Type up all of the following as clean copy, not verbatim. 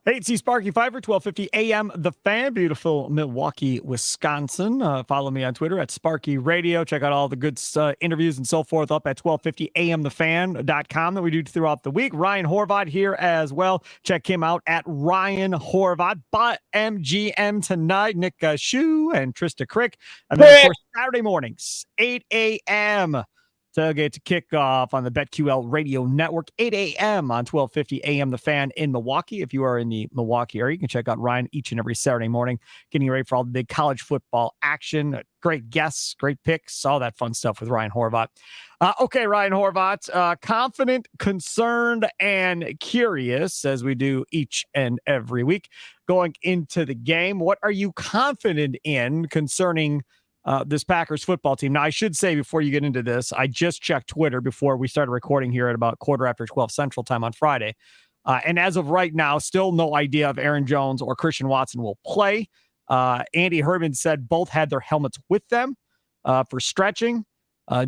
Hey, it's Sparky Fifer, 1250 AM, The Fan, beautiful Milwaukee, Wisconsin. Follow me on Twitter at Sparky Radio. Check out all the good interviews and so forth up at 1250amthefan.com that we do throughout the week. Ryan Horvat here as well. Check him out at Ryan Horvat. BetMGM tonight. Nick Shue and Trista Crick. And then, of course, Saturday mornings, 8 a.m. Tailgate to kick off on the BetQL Radio Network, 8 a.m. on 1250 a.m. The Fan in Milwaukee. If you are in the Milwaukee area, you can check out Ryan each and every Saturday morning, getting ready for all the big college football action. Great guests, great picks, all that fun stuff with Ryan Horvat. Okay, Ryan Horvat, confident, concerned, and curious, as we do each and every week, going into the game. What are you confident in concerning this Packers football team? Now, I should say before you get into this, I just checked Twitter before we started recording here at about 12:15 Central Time on Friday. And as of right now, still no idea if Aaron Jones or Christian Watson will play. Andy Herman said both had their helmets with them for stretching.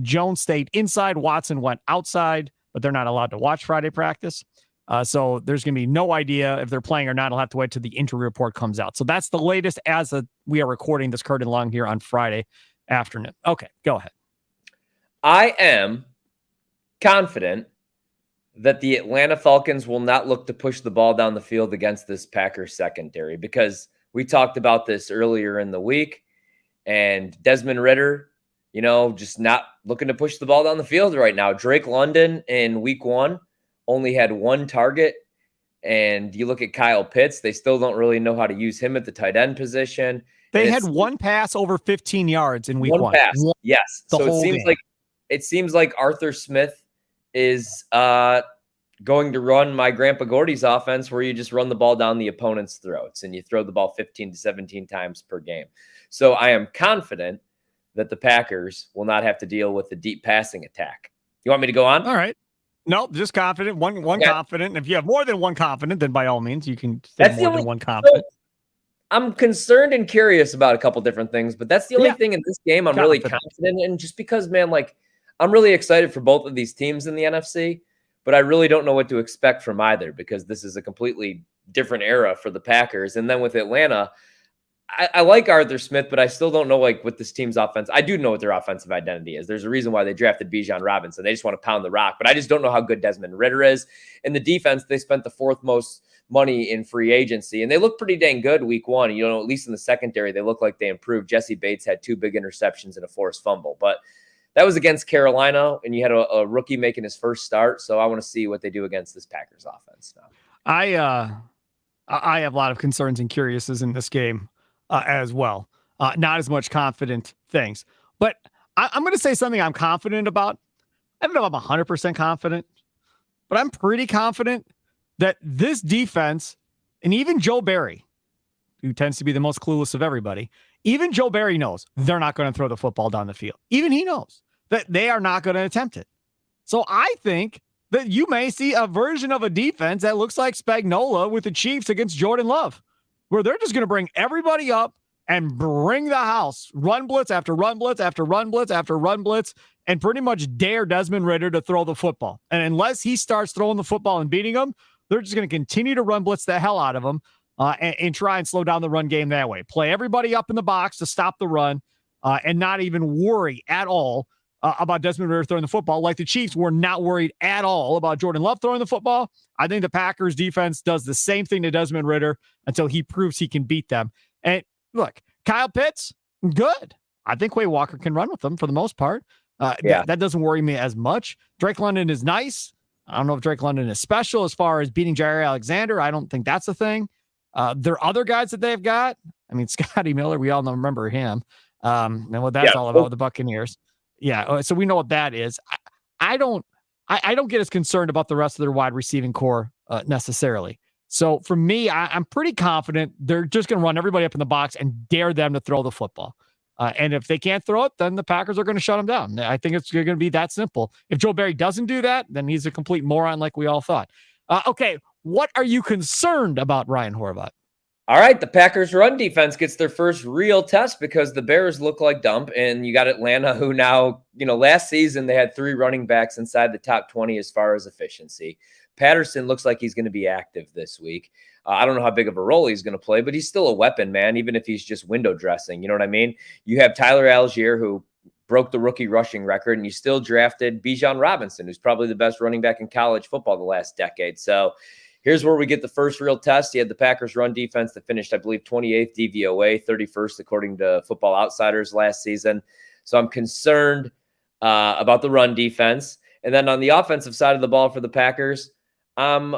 Jones stayed inside. Watson went outside, but they're not allowed to watch Friday practice. So there's going to be no idea if they're playing or not. I'll have to wait till the injury report comes out. So that's the latest as we are recording this curtain long here on Friday afternoon. Okay, go ahead. I am confident that the Atlanta Falcons will not look to push the ball down the field against this Packers secondary, because we talked about this earlier in the week, and Desmond Ridder, just not looking to push the ball down the field right now. Drake London in week 1 only had 1 target, and you look at Kyle Pitts, they still don't really know how to use him at the tight end position. They had 1 pass over 15 yards in week 1. 1 pass, yes. So it seems like Arthur Smith is going to run my Grandpa Gordy's offense, where you just run the ball down the opponent's throats and you throw the ball 15 to 17 times per game. So I am confident that the Packers will not have to deal with the deep passing attack. You want me to go on? All right. Nope, just confident. One confident. If you have more than one confident, then by all means, you can say more than one confident. So I'm concerned and curious about a couple different things, but that's the only thing in this game I'm really confident in, just because, man, I'm really excited for both of these teams in the NFC, but I really don't know what to expect from either, because this is a completely different era for the Packers. And then with Atlanta, I like Arthur Smith, but I still don't know, with this team's offense. I do know what their offensive identity is. There's a reason why they drafted Bijan Robinson. They just want to pound the rock, but I just don't know how good Desmond Ridder is. In the defense, they spent the 4th most money in free agency, and they look pretty dang good week 1. At least in the secondary, they look like they improved. Jesse Bates had 2 big interceptions and a forced fumble, but that was against Carolina, and you had a rookie making his first start. So I want to see what they do against this Packers offense now. I have a lot of concerns and curiouses in this game as well. Not as much confident things, but I'm going to say something I'm confident about. I don't know if I'm 100% confident, but I'm pretty confident that this defense, and even Joe Barry, who tends to be the most clueless of everybody, even Joe Barry knows they're not going to throw the football down the field. Even he knows that they are not going to attempt it. So I think that you may see a version of a defense that looks like Spagnuolo with the Chiefs against Jordan Love, where they're just going to bring everybody up and bring the house, run blitz after run blitz after run blitz after run blitz, and pretty much dare Desmond Ridder to throw the football. And unless he starts throwing the football and beating them, they're just going to continue to run blitz the hell out of him and try and slow down the run game that way. Play everybody up in the box to stop the run and not even worry at all about Desmond Ridder throwing the football. Like the Chiefs were not worried at all about Jordan Love throwing the football. I think the Packers defense does the same thing to Desmond Ridder until he proves he can beat them. And look, Kyle Pitts, good. I think Quay Walker can run with them for the most part. That doesn't worry me as much. Drake London is nice. I don't know if Drake London is special as far as beating Jair Alexander. I don't think that's a thing. There are other guys that they've got. I mean, Scotty Miller, we all remember him. And what that's all about with the Buccaneers. Yeah, so we know what that is. I don't get as concerned about the rest of their wide receiving core necessarily. So for me, I'm pretty confident they're just going to run everybody up in the box and dare them to throw the football. And if they can't throw it, then the Packers are going to shut them down. I think it's going to be that simple. If Joe Barry doesn't do that, then he's a complete moron like we all thought. Okay, what are you concerned about, Ryan Horvat? All right, the Packers run defense gets their first real test because the Bears look like dump, and you got Atlanta, who now, last season they had 3 running backs inside the top 20 as far as efficiency. Patterson looks like he's going to be active this week. I don't know how big of a role he's going to play, but he's still a weapon, man, even if he's just window dressing. You know what I mean? You have Tyler Algier, who broke the rookie rushing record, and you still drafted Bijan Robinson, who's probably the best running back in college football the last decade. So here's where we get the first real test. You had the Packers run defense that finished, I believe, 28th DVOA, 31st according to Football Outsiders last season. So I'm concerned about the run defense. And then on the offensive side of the ball for the Packers, I'm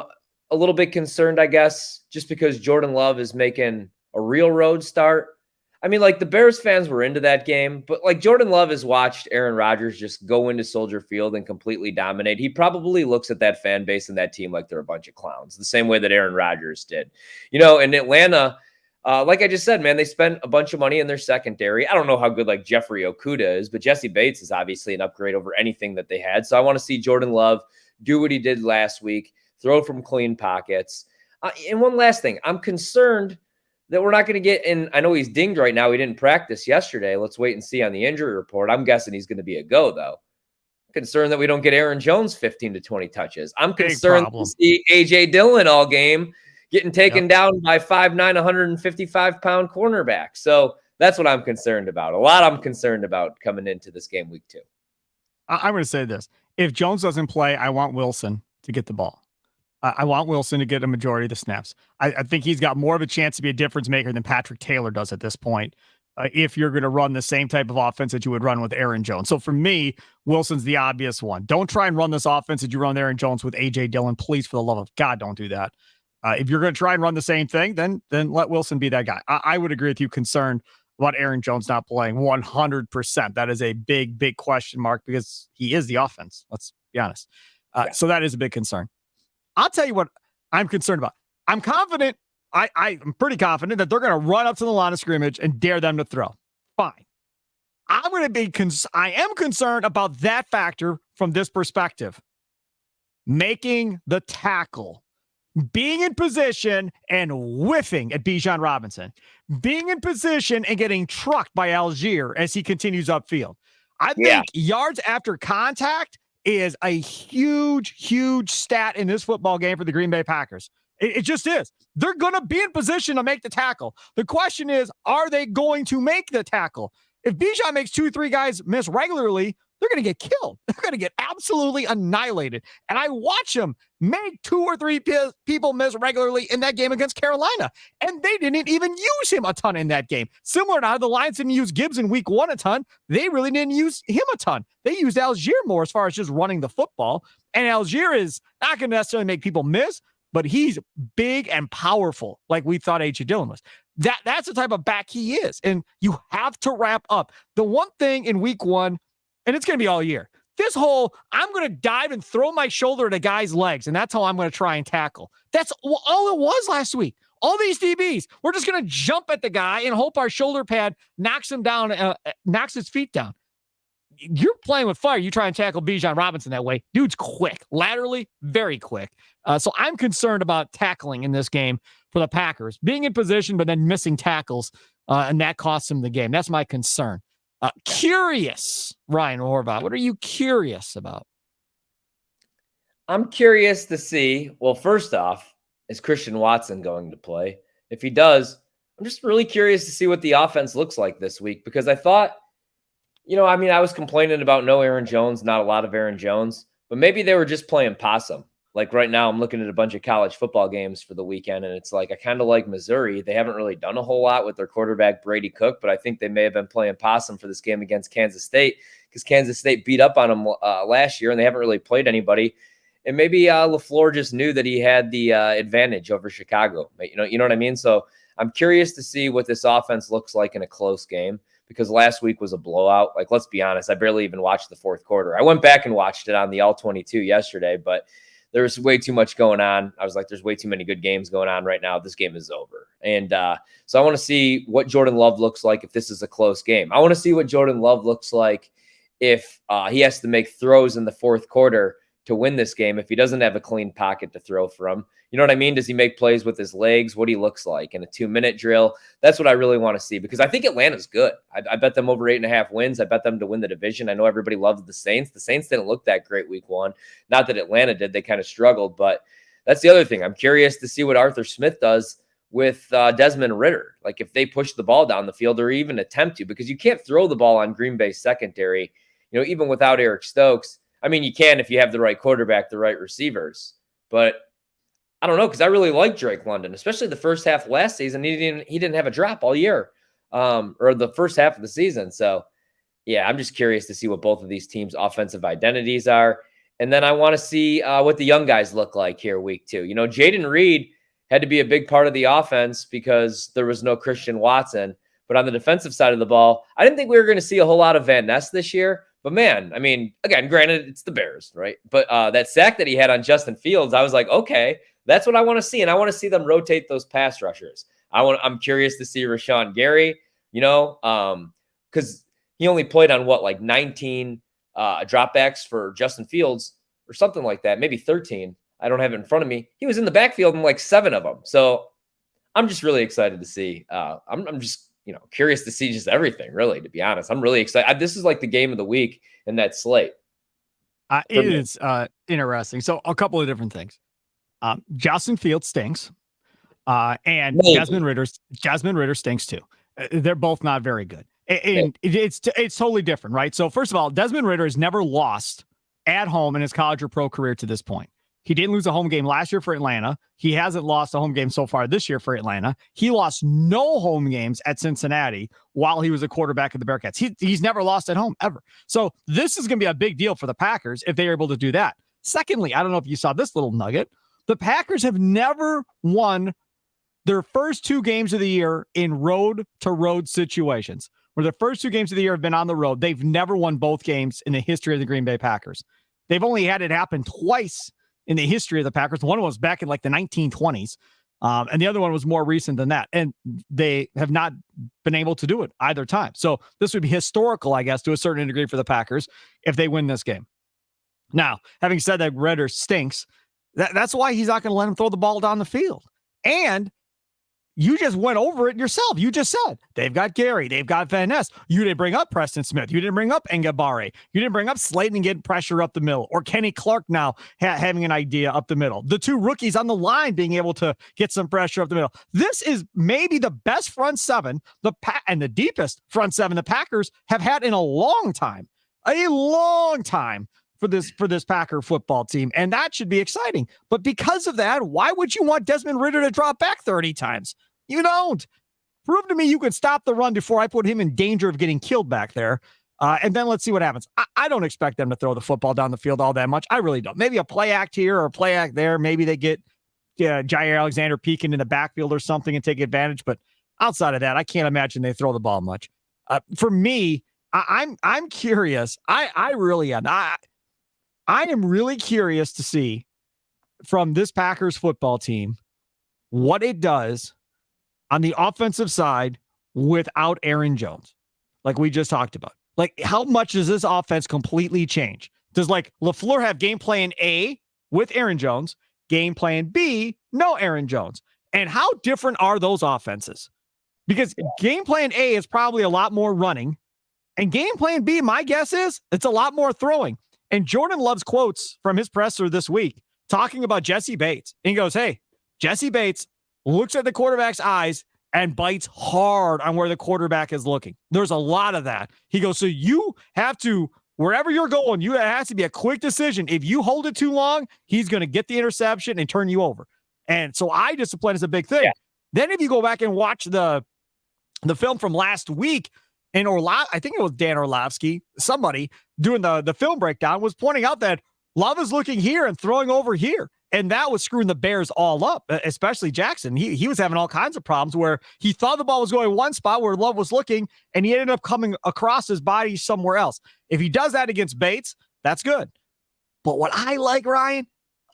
a little bit concerned, I guess, just because Jordan Love is making a real road start. I mean, like, the Bears fans were into that game, but like, Jordan Love has watched Aaron Rodgers just go into Soldier Field and completely dominate. He probably looks at that fan base and that team like they're a bunch of clowns, the same way that Aaron Rodgers did. In Atlanta, like I just said, man, they spent a bunch of money in their secondary. I don't know how good like Jeffrey Okudah is, but Jesse Bates is obviously an upgrade over anything that they had. So I want to see Jordan Love do what he did last week, throw from clean pockets. And one last thing, I'm concerned that we're not going to get in. I know he's dinged right now. He didn't practice yesterday. Let's wait and see on the injury report. I'm guessing he's going to be a go, though. I'm concerned that we don't get Aaron Jones 15 to 20 touches. I'm concerned to see A.J. Dillon all game getting taken down by 5'9", 155-pound cornerback. So that's what I'm concerned about. A lot I'm concerned about coming into this game week 2. I'm going to say this. If Jones doesn't play, I want Wilson to get the ball. I want Wilson to get a majority of the snaps. I think he's got more of a chance to be a difference maker than Patrick Taylor does at this point. If you're going to run the same type of offense that you would run with Aaron Jones. So for me, Wilson's the obvious one. Don't try and run this offense that you run Aaron Jones with A.J. Dillon. Please, for the love of God, don't do that. If you're going to try and run the same thing, then let Wilson be that guy. I would agree with you, concerned about Aaron Jones not playing 100%. That is a big, big question mark because he is the offense. Let's be honest. So that is a big concern. I'll tell you what I'm concerned about. I'm confident. I'm pretty confident that they're going to run up to the line of scrimmage and dare them to throw. Fine. I am concerned about that factor from this perspective. Making the tackle, being in position and whiffing at Bijan Robinson, being in position and getting trucked by Algier as he continues upfield. I think yards after contact is a huge, huge stat in this football game for the Green Bay Packers. It just is. They're going to be in position to make the tackle. The question is, are they going to make the tackle? If Bijan makes 2-3 guys miss regularly, they're going to get killed. They're going to get absolutely annihilated. And I watch them make 2 or 3 people miss regularly in that game against Carolina. And they didn't even use him a ton in that game. Similar to how the Lions didn't use Gibbs in week 1 a ton. They really didn't use him a ton. They used Algier more as far as just running the football. And Algier is not going to necessarily make people miss, but he's big and powerful, like we thought A.J. Dillon was. That's the type of back he is. And you have to wrap up. The one thing in week 1, and it's going to be all year, this whole, I'm going to dive and throw my shoulder at a guy's legs, and that's how I'm going to try and tackle. That's all it was last week. All these DBs, we're just going to jump at the guy and hope our shoulder pad knocks him down, knocks his feet down. You're playing with fire. You try and tackle Bijan Robinson that way. Dude's quick, laterally, very quick. So I'm concerned about tackling in this game for the Packers. Being in position, but then missing tackles, and that costs him the game. That's my concern. Curious, Ryan Horvat, what are you curious about? I'm curious to see, well, first off, is Christian Watson going to play? If he does, I'm just really curious to see what the offense looks like this week, because I thought, I was complaining about no Aaron Jones, not a lot of Aaron Jones, but maybe they were just playing possum. Like right now, I'm looking at a bunch of college football games for the weekend, and it's like I kind of like Missouri. They haven't really done a whole lot with their quarterback, Brady Cook, but I think they may have been playing possum for this game against Kansas State because Kansas State beat up on them last year, and they haven't really played anybody. And maybe LaFleur just knew that he had the advantage over Chicago. You know what I mean? So I'm curious to see what this offense looks like in a close game, because last week was a blowout. Like, let's be honest, I barely even watched the fourth quarter. I went back and watched it on the All-22 yesterday, but there was way too much going on. I was like, there's way too many good games going on right now. This game is over. And so I want to see what Jordan Love looks like if this is a close game. I want to see what Jordan Love looks like if he has to make throws in the fourth quarter to win this game if he doesn't have a clean pocket to throw from. You know what I mean? Does he make plays with his legs? What he looks like in a 2-minute drill? That's what I really want to see, because I think Atlanta's good. I bet them over 8.5 wins. I bet them to win the division. I know everybody loves the Saints. The Saints didn't look that great week 1. Not that Atlanta did. They kind of struggled, but that's the other thing. I'm curious to see what Arthur Smith does with Desmond Ridder. Like if they push the ball down the field or even attempt to, because you can't throw the ball on Green Bay's secondary, even without Eric Stokes. I mean, you can if you have the right quarterback, the right receivers, but I don't know, because I really like Drake London, especially the first half last season. He didn't have a drop all year, or the first half of the season. So, yeah, I'm just curious to see what both of these teams' offensive identities are, and then I want to see what the young guys look like here week 2. Jaden Reed had to be a big part of the offense because there was no Christian Watson. But on the defensive side of the ball, I didn't think we were going to see a whole lot of Van Ness this year. But man, I mean, again, granted, it's the Bears, right? But that sack that he had on Justin Fields, I was like, okay, that's what I want to see. And I want to see them rotate those pass rushers. I'm curious to see Rashawn Gary, because he only played on 19 dropbacks for Justin Fields or something like that, maybe 13. I don't have it in front of me. He was in the backfield in 7 of them. So I'm just really excited to see. I'm just curious to see just everything, really, to be honest. I'm really excited. This is like the game of the week in that slate. It is interesting. So a couple of different things. Justin Fields stinks. And maybe. Desmond Ridder stinks too. They're both not very good. And it's totally different, right? So first of all, Desmond Ridder has never lost at home in his college or pro career to this point. He didn't lose a home game last year for Atlanta. He hasn't lost a home game so far this year for Atlanta. He lost no home games at Cincinnati while he was a quarterback of the Bearcats. He's never lost at home ever. So this is going to be a big deal for the Packers if they're able to do that. Secondly, I don't know if you saw this little nugget. The Packers have never won their first 2 games of the year in road-to-road situations, where the first 2 games of the year have been on the road. They've never won both games in the history of the Green Bay Packers. They've only had it happen twice in the history of the Packers. One was back in the 1920s, and the other one was more recent than that. And they have not been able to do it either time. So this would be historical, I guess, to a certain degree for the Packers if they win this game. Now, having said that, Ridder stinks. That's why he's not going to let him throw the ball down the field. And you just went over it yourself. You just said they've got Gary, they've got Van Ness. You didn't bring up Preston Smith. You didn't bring up Ngabare. You didn't bring up Slayton and getting pressure up the middle, or Kenny Clark now having an idea up the middle. The 2 rookies on the line being able to get some pressure up the middle. This is maybe the best front seven, and the deepest front seven the Packers have had in a long time for this Packer football team. And that should be exciting. But because of that, why would you want Desmond Ridder to drop back 30 times? You don't. Prove to me you could stop the run before I put him in danger of getting killed back there. And then let's see what happens. I don't expect them to throw the football down the field all that much. I really don't. Maybe a play act here or a play act there. Maybe they get Jair Alexander peeking in the backfield or something and take advantage. But outside of that, I can't imagine they throw the ball much. For me, I'm curious. I really am. I am really curious to see from this Packers football team what it does on the offensive side without Aaron Jones, like we just talked about. Like, how much does this offense completely change? Does LaFleur have game plan A with Aaron Jones, game plan B, no Aaron Jones? And how different are those offenses? Because game plan A is probably a lot more running, and game plan B, my guess is it's a lot more throwing. And Jordan Love's quotes from his presser this week talking about Jesse Bates. And he goes, hey, Jesse Bates looks at the quarterback's eyes and bites hard on where the quarterback is looking. There's a lot of that. He goes, so you have to, wherever you're going, it has to be a quick decision. If you hold it too long, he's going to get the interception and turn you over. And so eye discipline is a big thing. Yeah. Then if you go back and watch the film from last week, and I think it was Dan Orlovsky, somebody doing the film breakdown, was pointing out that Love is looking here and throwing over here. And that was screwing the Bears all up, especially Jackson. He was having all kinds of problems where he thought the ball was going one spot where Love was looking, and he ended up coming across his body somewhere else. If he does that against Bates, that's good. But what I like, Ryan,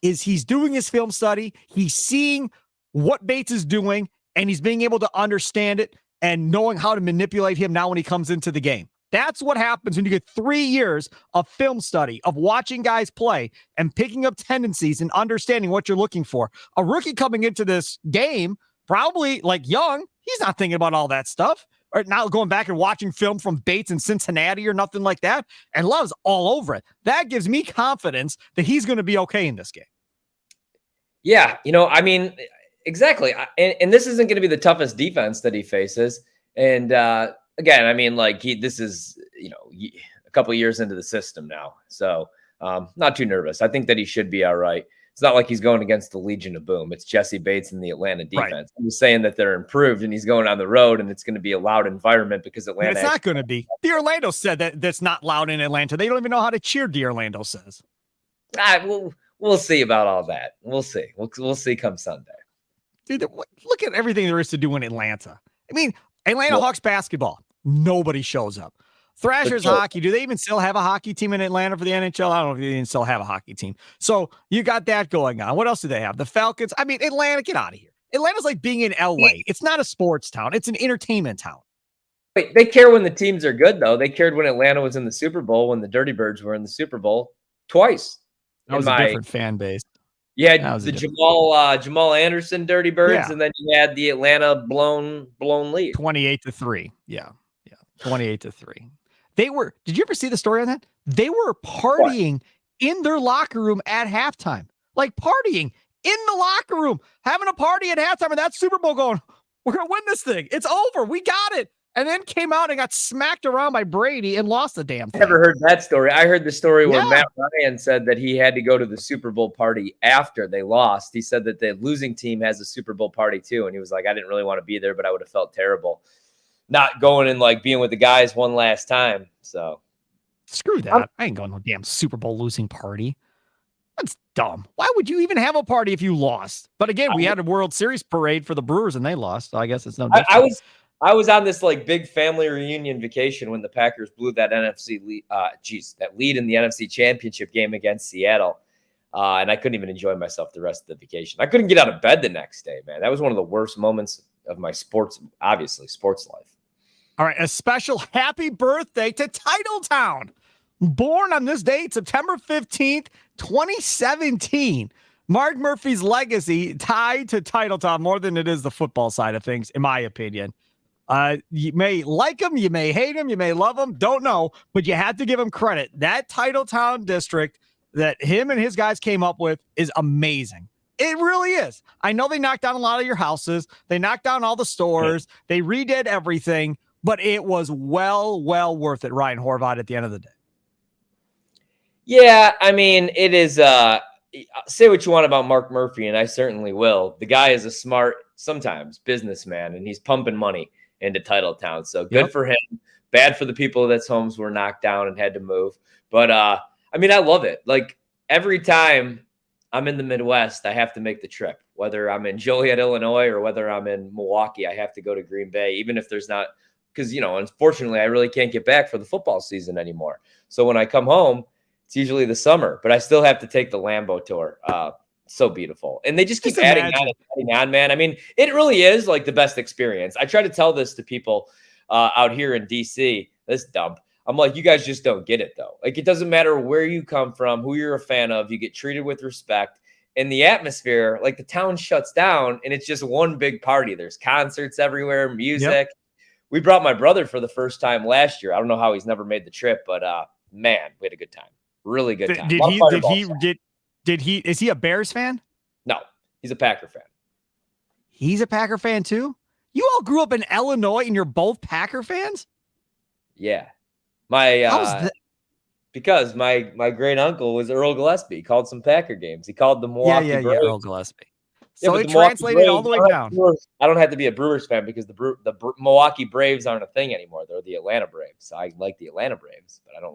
is he's doing his film study. He's seeing what Bates is doing, and he's being able to understand it and knowing how to manipulate him now when he comes into the game. That's what happens when you get 3 years of film study, of watching guys play and picking up tendencies and understanding what you're looking for. A rookie coming into this game, probably like young, he's not thinking about all that stuff. Or now going back and watching film from Bates in Cincinnati or nothing like that, and Love's all over it. That gives me confidence that he's going to be okay in this game. Yeah, I mean, exactly. And this isn't going to be the toughest defense that he faces. And again, I mean, like this is, a couple of years into the system now. So not too nervous. I think that he should be all right. It's not like he's going against the Legion of Boom. It's Jesse Bates and the Atlanta defense. Right. I'm just saying that they're improved, and he's going on the road, and it's going to be a loud environment because Atlanta. But it's not going to be. D'Orlando said that's not loud in Atlanta. They don't even know how to cheer. D'Orlando says. We'll see about all that. We'll see. We'll see come Sunday. Dude, look at everything there is to do in Atlanta. I mean, Atlanta Hawks basketball. Nobody shows up. Thrashers hockey. Do they even still have a hockey team in Atlanta for the NHL? I don't know if they even still have a hockey team. So you got that going on. What else do they have? The Falcons. I mean, Atlanta, get out of here. Atlanta's like being in LA. It's not a sports town. It's an entertainment town. Wait, they care when the teams are good, though. They cared when Atlanta was in the Super Bowl, when the Dirty Birds were in the Super Bowl twice. That was a different fan base. Yeah, the Jamal Anderson Dirty Birds, and then you had the Atlanta blown lead. 28-3. Yeah. 28-3. Did you ever see the story on that? They were partying in their locker room at halftime. Like partying in the locker room, having a party at halftime, and that Super Bowl going, we're going to win this thing. It's over. We got it. And then came out and got smacked around by Brady and lost the damn thing. I never heard that story. I heard the story where Matt Ryan said that he had to go to the Super Bowl party after they lost. He said that the losing team has a Super Bowl party too. And he was like, I didn't really want to be there, but I would have felt terrible not going and like being with the guys one last time. So screw that. I ain't going to no damn Super Bowl losing party. That's dumb. Why would you even have a party if you lost? But again, we had a World Series parade for the Brewers and they lost. So I guess it's no different. I was on this like big family reunion vacation when the Packers blew that NFC lead, that lead in the NFC Championship game against Seattle. And I couldn't even enjoy myself the rest of the vacation. I couldn't get out of bed the next day, man. That was one of the worst moments of my sports life. All right, a special happy birthday to Titletown. Born on this date, September 15th, 2017. Mark Murphy's legacy tied to Titletown more than it is the football side of things, in my opinion. You may like him, you may hate him, you may love him, don't know, but you have to give him credit. That Titletown district that him and his guys came up with is amazing. It really is. I know they knocked down a lot of your houses. They knocked down all the stores. They redid everything, but it was well worth it, Ryan Horvat, at the end of the day. Yeah, I mean, it is, say what you want about Mark Murphy, and I certainly will. The guy is a smart, sometimes, businessman, and he's pumping money into Titletown. So good for him. Bad for the people that's homes were knocked down and had to move. But, I mean, I love it. Like, every time I'm in the Midwest, I have to make the trip. Whether I'm in Joliet, Illinois, or whether I'm in Milwaukee, I have to go to Green Bay, even if there's not – because, unfortunately, I really can't get back for the football season anymore. So when I come home, it's usually the summer, but I still have to take the Lambeau tour. So beautiful. And they just keep adding on, man. I mean, it really is like the best experience. I try to tell this to people out here in DC, this dump. I'm like, you guys just don't get it though. Like, it doesn't matter where you come from, who you're a fan of, you get treated with respect. And the atmosphere, like the town shuts down and it's just one big party. There's concerts everywhere, music. Yep. We brought my brother for the first time last year. I don't know how he's never made the trip, but man, we had a good time. Really good time. Is he a Bears fan? No, he's a Packer fan. He's a Packer fan too? You all grew up in Illinois and you're both Packer fans? Yeah. Because my great uncle was Earl Gillespie. He called some Packer games. He called the Milwaukee Braves. Earl Gillespie. So it translated all the way down. I don't have to be a Brewers fan because the Milwaukee Braves aren't a thing anymore. They're the Atlanta Braves. So I like the Atlanta Braves, but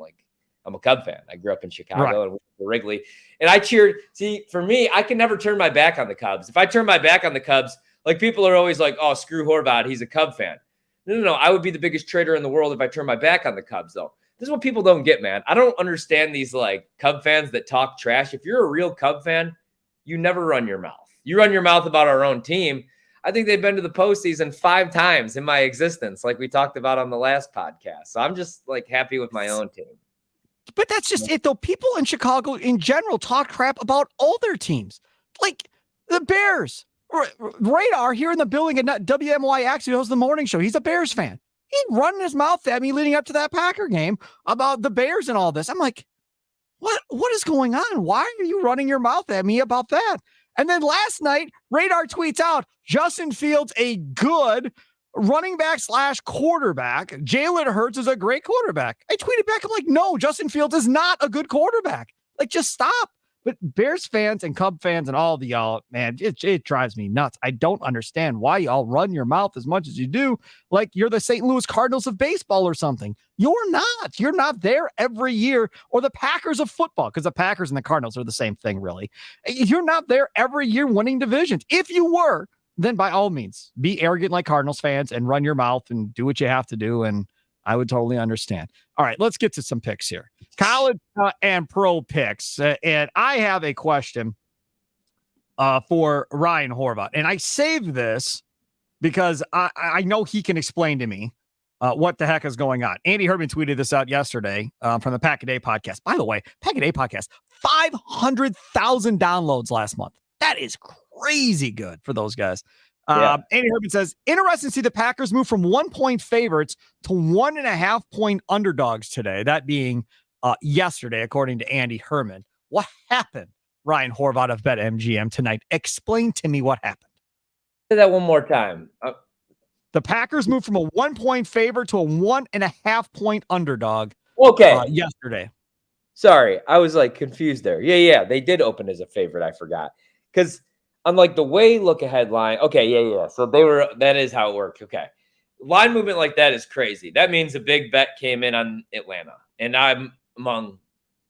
I'm a Cub fan. I grew up in Chicago and went to Wrigley. And I cheered. See, for me, I can never turn my back on the Cubs. If I turn my back on the Cubs, like people are always like, oh, screw Horvat, he's a Cub fan. No. I would be the biggest traitor in the world if I turn my back on the Cubs, though. This is what people don't get, man. I don't understand these like Cub fans that talk trash. If you're a real Cub fan, you never run your mouth. You run your mouth about our own team. I think they've been to the postseason 5 times in my existence, like we talked about on the last podcast. So I'm just like happy with my own team. But that's just it, though. People in Chicago in general talk crap about all their teams, like the Bears. Radar here in the building at WMY actually hosts the morning show. He's a Bears fan. He's running his mouth at me leading up to that Packer game about the Bears and all this. I'm like, what is going on? Why are you running your mouth at me about that? And then last night, Radar tweets out, Justin Fields, a good running back / quarterback. Jalen Hurts is a great quarterback. I tweeted back, I'm like, no, Justin Fields is not a good quarterback. Like, just stop. But Bears fans and Cub fans and all the y'all, man, it drives me nuts. I don't understand why y'all run your mouth as much as you do, like you're the St. Louis Cardinals of baseball or something. You're not. You're not there every year, or the Packers of football, because the Packers and the Cardinals are the same thing, really. You're not there every year winning divisions. If you were, then by all means, be arrogant like Cardinals fans and run your mouth and do what you have to do, and I would totally understand. All right, let's get to some picks here. College and pro picks. And I have a question for Ryan Horvat. And I saved this because I know he can explain to me what the heck is going on. Andy Herman tweeted this out yesterday from the Pack a Day podcast. By the way, Pack a Day podcast, 500,000 downloads last month. That is crazy good for those guys. Andy Herman says, interesting to see the Packers move from 1-point favorites to 1.5-point underdogs today. That being yesterday, according to Andy Herman. What happened, Ryan Horvat of BetMGM tonight? Explain to me what happened. Say that one more time. The Packers moved from a 1-point favorite to a 1.5-point underdog. Okay. Yesterday. Sorry, I was like confused there. Yeah. They did open as a favorite. I forgot. Because on like the way look ahead line. Okay. Yeah. So that is how it worked. Okay. Line movement like that is crazy. That means a big bet came in on Atlanta. And I'm among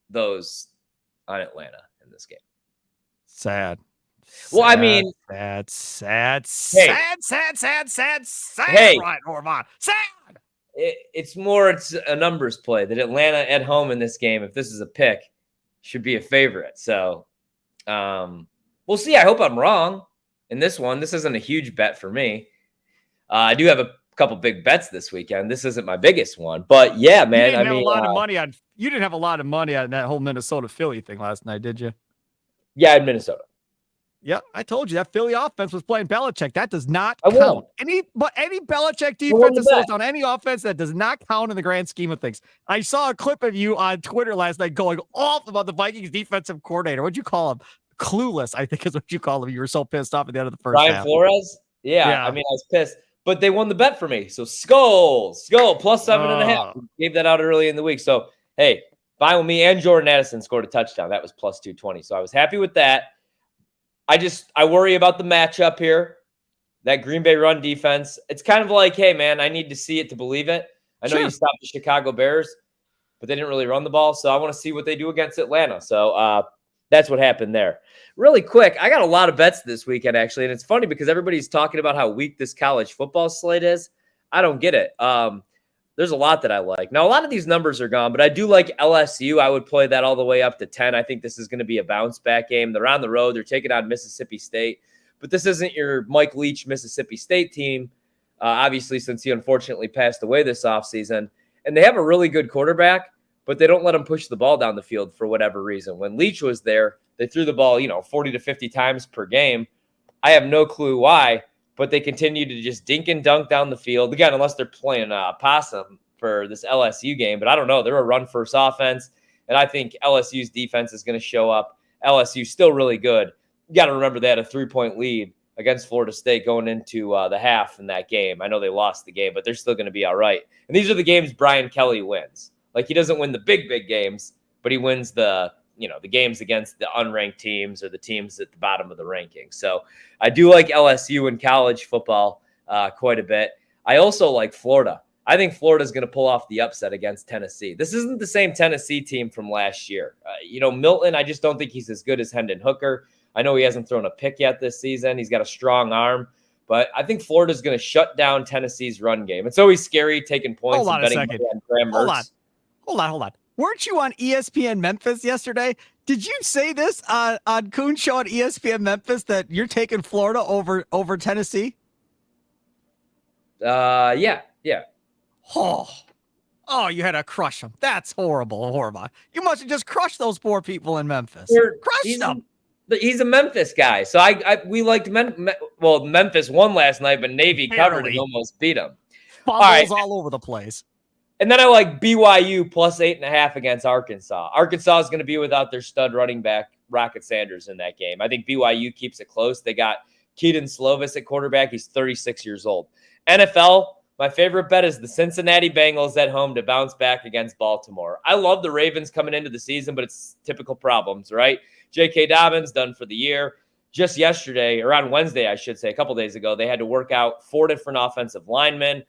those on Atlanta in this game. Sad. Well, I mean, sad, hey, Ryan Horvat. Sad. It's a numbers play that Atlanta at home in this game, if this is a pick, should be a favorite. So we'll see. I hope I'm wrong in this one. This isn't a huge bet for me. I do have a couple big bets this weekend. This isn't my biggest one, but yeah, man. You didn't have a lot of money on that whole Minnesota Philly thing last night, did you? Yeah, in Minnesota. Yeah, I told you that Philly offense was playing Belichick. That does not count. Any Belichick defense that slows down any offense, that does not count in the grand scheme of things. I saw a clip of you on Twitter last night going off about the Vikings defensive coordinator. What'd you call him? Clueless, I think is what you call him. You were so pissed off at the end of the first half. Brian Flores? Yeah, I mean, I was pissed. But they won the bet for me. So skull, plus 7.5. Gave that out early in the week. So, hey, fine with me. And Jordan Addison scored a touchdown. That was plus 220. So I was happy with that. I worry about the matchup here. That Green Bay run defense. It's kind of like, hey, man, I need to see it to believe it. I know you stopped the Chicago Bears, but they didn't really run the ball. So I want to see what they do against Atlanta. So that's what happened there. Really quick, I got a lot of bets this weekend, actually. And it's funny because everybody's talking about how weak this college football slate is. I don't get it. There's a lot that I like. Now, a lot of these numbers are gone, but I do like LSU. I would play that all the way up to 10. I think this is going to be a bounce-back game. They're on the road. They're taking on Mississippi State. But this isn't your Mike Leach Mississippi State team, obviously, since he unfortunately passed away this offseason. And they have a really good quarterback, but they don't let him push the ball down the field for whatever reason. When Leach was there, they threw the ball, 40 to 50 times per game. I have no clue why, but they continue to just dink and dunk down the field. Again, unless they're playing possum for this LSU game. But I don't know. They're a run-first offense, and I think LSU's defense is going to show up. LSU's still really good. You got to remember they had a 3-point lead against Florida State going into the half in that game. I know they lost the game, but they're still going to be all right. And these are the games Brian Kelly wins. Like, he doesn't win the big games, but he wins the games against the unranked teams or the teams at the bottom of the rankings. So I do like LSU in college football quite a bit. I also like Florida. I think Florida is going to pull off the upset against Tennessee. This isn't the same Tennessee team from last year. Milton, I just don't think he's as good as Hendon Hooker. I know he hasn't thrown a pick yet this season. He's got a strong arm. But I think Florida's going to shut down Tennessee's run game. It's always scary taking points and betting on Graham Mertz. Hold on. Weren't you on ESPN Memphis yesterday? Did you say this on Coon Show on ESPN Memphis that you're taking Florida over Tennessee? Yeah. Oh, you had to crush them. That's horrible, Horvat. You must have just crushed those poor people in Memphis. Crushed them. He's a Memphis guy. So we liked Memphis won last night, but Navy covered and almost beat them. Fumbles all over the place. And then I like BYU plus 8.5 against Arkansas. Arkansas is going to be without their stud running back, Rocket Sanders, in that game. I think BYU keeps it close. They got Keaton Slovis at quarterback. He's 36 years old. NFL, my favorite bet is the Cincinnati Bengals at home to bounce back against Baltimore. I love the Ravens coming into the season, but it's typical problems, right? J.K. Dobbins done for the year. Just yesterday, or on Wednesday, I should say, a couple days ago, they had to work out 4 different offensive linemen,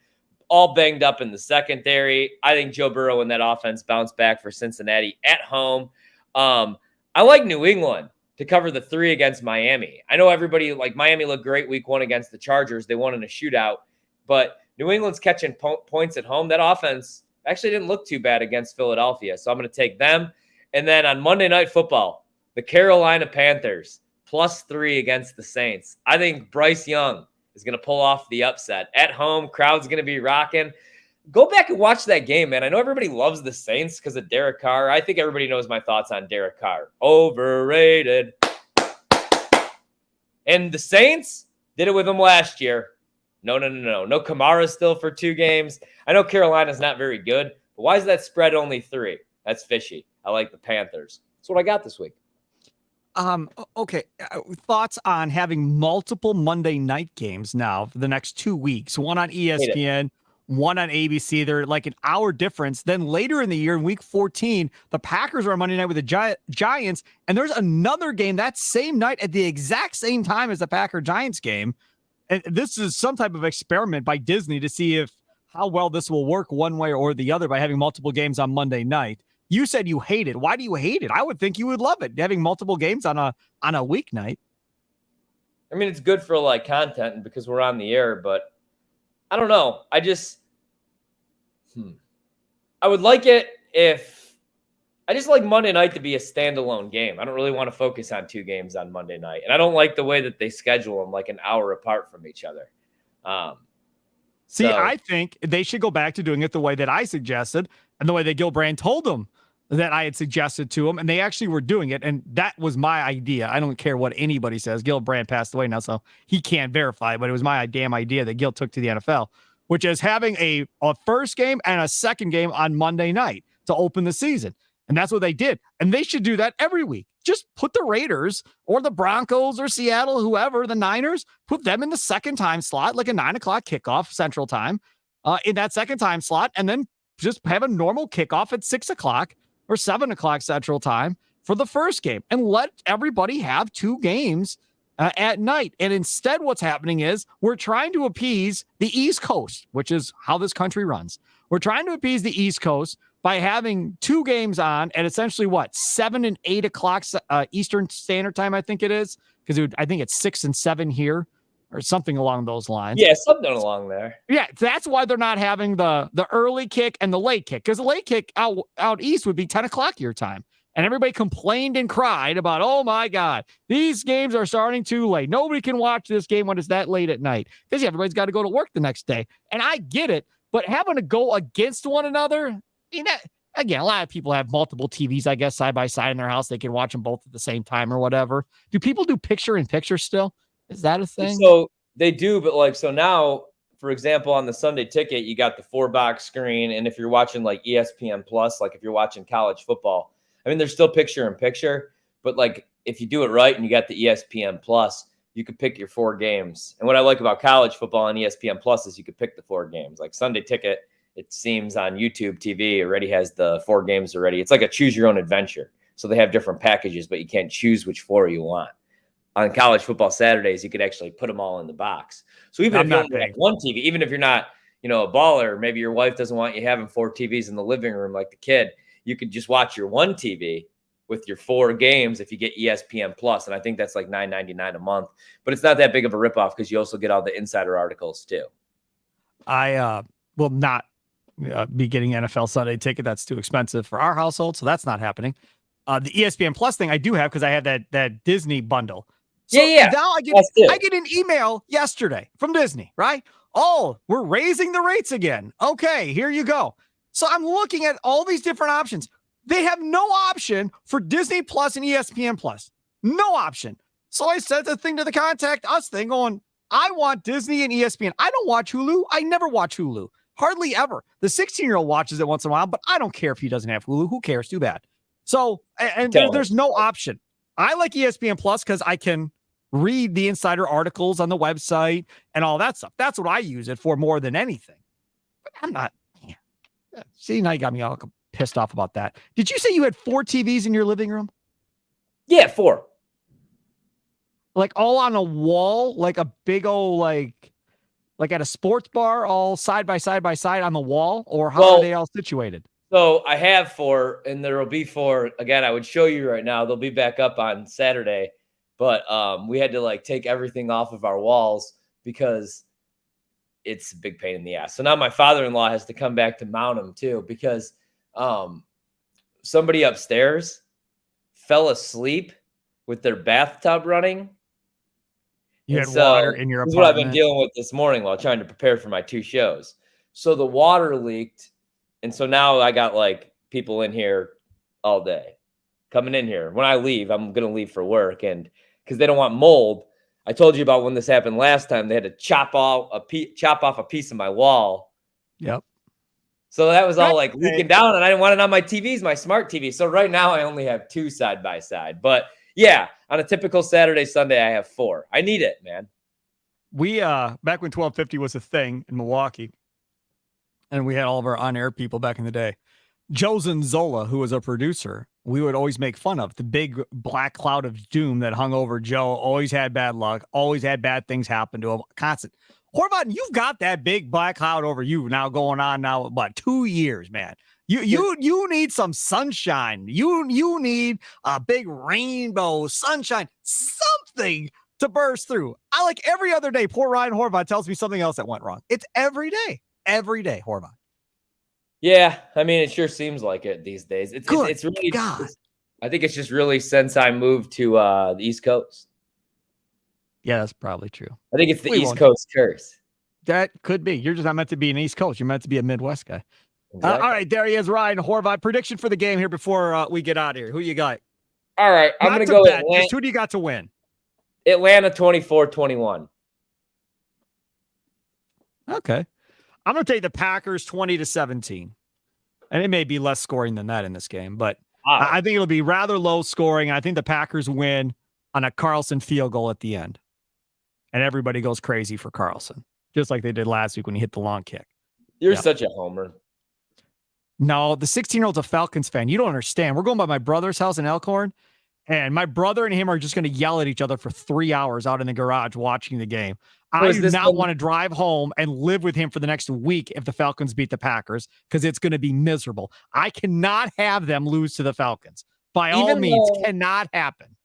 all banged up in the secondary. I think Joe Burrow and that offense bounced back for Cincinnati at home. I like New England to cover the 3 against Miami. I know everybody, like Miami looked great week 1 against the Chargers. They won in a shootout, but New England's catching points at home. That offense actually didn't look too bad against Philadelphia, so I'm going to take them. And then on Monday Night Football, the Carolina Panthers plus 3 against the Saints. I think Bryce Young is going to pull off the upset. At home, crowd's going to be rocking. Go back and watch that game, man. I know everybody loves the Saints because of Derek Carr. I think everybody knows my thoughts on Derek Carr. Overrated. And the Saints did it with him last year. No. No Kamara still for 2 games. I know Carolina's not very good, but why is that spread only 3? That's fishy. I like the Panthers. That's what I got this week. Okay. Thoughts on having multiple Monday night games now for the next 2 weeks, one on ESPN, one on ABC. They're like an hour difference. Then later in the year, in week 14, the Packers are on Monday night with the Giants. And there's another game that same night at the exact same time as the Packer-Giants game. And this is some type of experiment by Disney to see how well this will work one way or the other by having multiple games on Monday night. You said you hate it. Why do you hate it? I would think you would love it, having multiple games on a weeknight. I mean, it's good for like content and because we're on the air, but I don't know. I would like it if I just like Monday night to be a standalone game. I don't really want to focus on 2 games on Monday night. And I don't like the way that they schedule them like an hour apart from each other. I think they should go back to doing it the way that I suggested and the way that Gilbrand told them that I had suggested to them, and they actually were doing it, and that was my idea. I don't care what anybody says. Gilbrand passed away now, so he can't verify, but it was my damn idea that Gil took to the NFL, which is having a first game and a second game on Monday night to open the season, and that's what they did, and they should do that every week. Just put the Raiders or the Broncos or Seattle, whoever, the Niners, put them in the second time slot, like a 9 o'clock kickoff Central Time in that second time slot, and then just have a normal kickoff at 6 o'clock or 7 o'clock Central Time for the first game and let everybody have 2 games at night. And instead, what's happening is we're trying to appease the East Coast, which is how this country runs. We're trying to appease the East Coast by having 2 games on at essentially 7 and 8 o'clock Eastern Standard Time, I think it is, because I think it's 6 and 7 here or something along those lines. Yeah, something along there. Yeah, that's why they're not having the early kick and the late kick, because the late kick out east would be 10 o'clock your time. And everybody complained and cried about, oh, my God, these games are starting too late. Nobody can watch this game when it's that late at night because everybody's got to go to work the next day. And I get it, but having to go against one another, again, a lot of people have multiple TVs, I guess, side by side in their house. They can watch them both at the same time or whatever. Do people do picture-in-picture still? Is that a thing? So they do, but so now, for example, on the Sunday Ticket, you got the 4-box screen. And if you're watching like ESPN Plus, like if you're watching college football, I mean, there's still picture-in-picture, but like if you do it right and you got the ESPN Plus, you could pick your 4 games. And what I like about college football on ESPN Plus is you could pick the 4 games. Like Sunday Ticket, it seems on YouTube TV already has the 4 games already. It's like a choose your own adventure. So they have different packages, but you can't choose which 4 you want. On college football Saturdays, you could actually put them all in the box. So even if you only have 1 TV, even if you're not, a baller, maybe your wife doesn't want you having 4 TVs in the living room like the kid, you could just watch your 1 TV with your 4 games if you get ESPN Plus. And I think that's like $9.99 a month, but it's not that big of a ripoff because you also get all the insider articles too. I will not be getting NFL Sunday Ticket. That's too expensive for our household, so that's not happening. The ESPN Plus thing I do have because I have that Disney bundle. So yeah. now I get an email yesterday from Disney, right? Oh, we're raising the rates again. Okay, here you go. So I'm looking at all these different options. They have no option for Disney Plus and ESPN Plus. No option. So I sent a thing to the contact us thing going, I want Disney and ESPN. I don't watch Hulu. I never watch Hulu. Hardly ever. The 16-year-old watches it once in a while, but I don't care if he doesn't have Hulu. Who cares? Too bad. So, and there's no option. I like ESPN Plus because I can read the insider articles on the website and all that stuff. That's what I use it for more than anything. But I'm not. Yeah. See, now you got me all pissed off about that. Did you say you had 4 TVs in your living room? Yeah, 4. Like all on a wall, like a big old like at a sports bar, all side by side on the wall, or how are they all situated? So I have 4, and there will be 4 again. I would show you right now. They'll be back up on Saturday, but we had to like take everything off of our walls because it's a big pain in the ass. So now my father-in-law has to come back to mount them too because somebody upstairs fell asleep with their bathtub running. You had water in your apartment. This is what I've been dealing with this morning while trying to prepare for my 2 shows. So the water leaked. And so now I got like people in here all day coming in here. When I leave, I'm going to leave for work. And because they don't want mold, I told you about when this happened last time. They had to chop off a piece of my wall. Yep. So that was all like leaking down, and I didn't want it on my TVs, my smart TV. So right now I only have 2 side by side. But yeah, on a typical Saturday, Sunday, I have 4. I need it, man. We back when 1250 was a thing in Milwaukee, and we had all of our on-air people back in the day. Joe Zanzola, who was a producer, we would always make fun of. The big black cloud of doom that hung over Joe, always had bad luck, always had bad things happen to him. Constant. Horvat, you've got that big black cloud over you now going on now about 2 years, man. You need some sunshine. You need a big rainbow, sunshine, something to burst through. I like every other day. Poor Ryan Horvat tells me something else that went wrong. It's every day, Horvat. Yeah, I mean, it sure seems like it these days. It's really God. I think it's just really since I moved to the East Coast. Yeah, that's probably true. I think it's the East Coast curse. That could be. You're just not meant to be an East Coast. You're meant to be a Midwest guy. Exactly. All right, there he is, Ryan Horvat. Prediction for the game here before we get out of here. Who you got? All right, I'm going to go Atlanta. Just who do you got to win? Atlanta 24-21. Okay. I'm going to take the Packers 20-17. And it may be less scoring than that in this game, but I think it'll be rather low scoring. I think the Packers win on a Carlson field goal at the end. And everybody goes crazy for Carlson, just like they did last week when he hit the long kick. You're such a homer. No, the 16-year-old's a Falcons fan. You don't understand. We're going by my brother's house in Elkhorn, and my brother and him are just going to yell at each other for 3 hours out in the garage watching the game. I do not want to drive home and live with him for the next week if the Falcons beat the Packers, because it's going to be miserable. I cannot have them lose to the Falcons. By all means, cannot happen.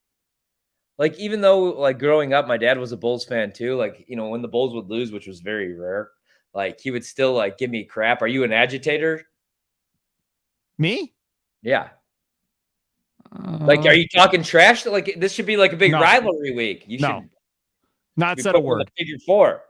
Like, even though, like, growing up, my dad was a Bulls fan too. Like, you know, when the Bulls would lose, which was very rare, like, he would still, like, give me crap. Are you an agitator? Me? Yeah. Like, are you talking trash? Like, this should be, like, a big rivalry week. You should not said a word. Figure 4.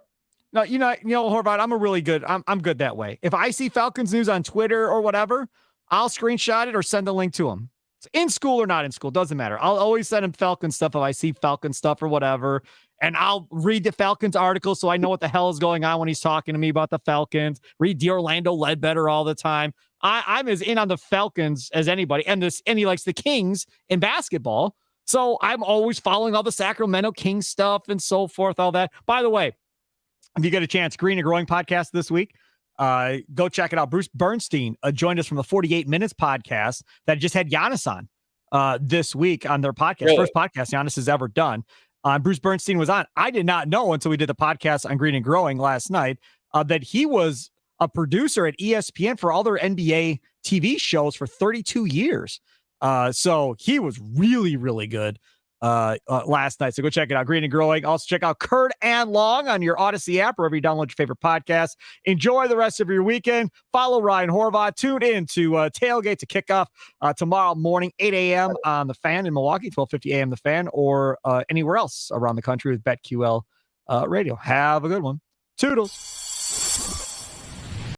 No, you know, Horvat, I'm good that way. If I see Falcons news on Twitter or whatever, I'll screenshot it or send a link to them. In school or not in school, doesn't matter. I'll always send him Falcon stuff if I see Falcon stuff or whatever. And I'll read the Falcons article so I know what the hell is going on when he's talking to me about the Falcons. Read the Orlando Ledbetter all the time. I'm as in on the Falcons as anybody. And he likes the Kings in basketball. So I'm always following all the Sacramento Kings stuff and so forth, all that. By the way, if you get a chance, Green and Growing podcast this week, go check it out. Bruce Bernstein joined us from the 48 Minutes podcast that just had Giannis on this week on their podcast. Really? First podcast Giannis has ever done. Bruce Bernstein was on. I did not know until we did the podcast on Green and Growing last night that he was a producer at ESPN for all their NBA TV shows for 32 years. So he was really, really good. last night. So go check it out. Green and Growing. Also check out Curd and Long on your Odyssey app, wherever you download your favorite podcast. Enjoy the rest of your weekend. Follow Ryan Horvat. Tune in to Tailgate to kick off tomorrow morning, 8 a.m. on The Fan in Milwaukee, 12:50 a.m. The Fan, or anywhere else around the country with BetQL Radio. Have a good one. Toodles.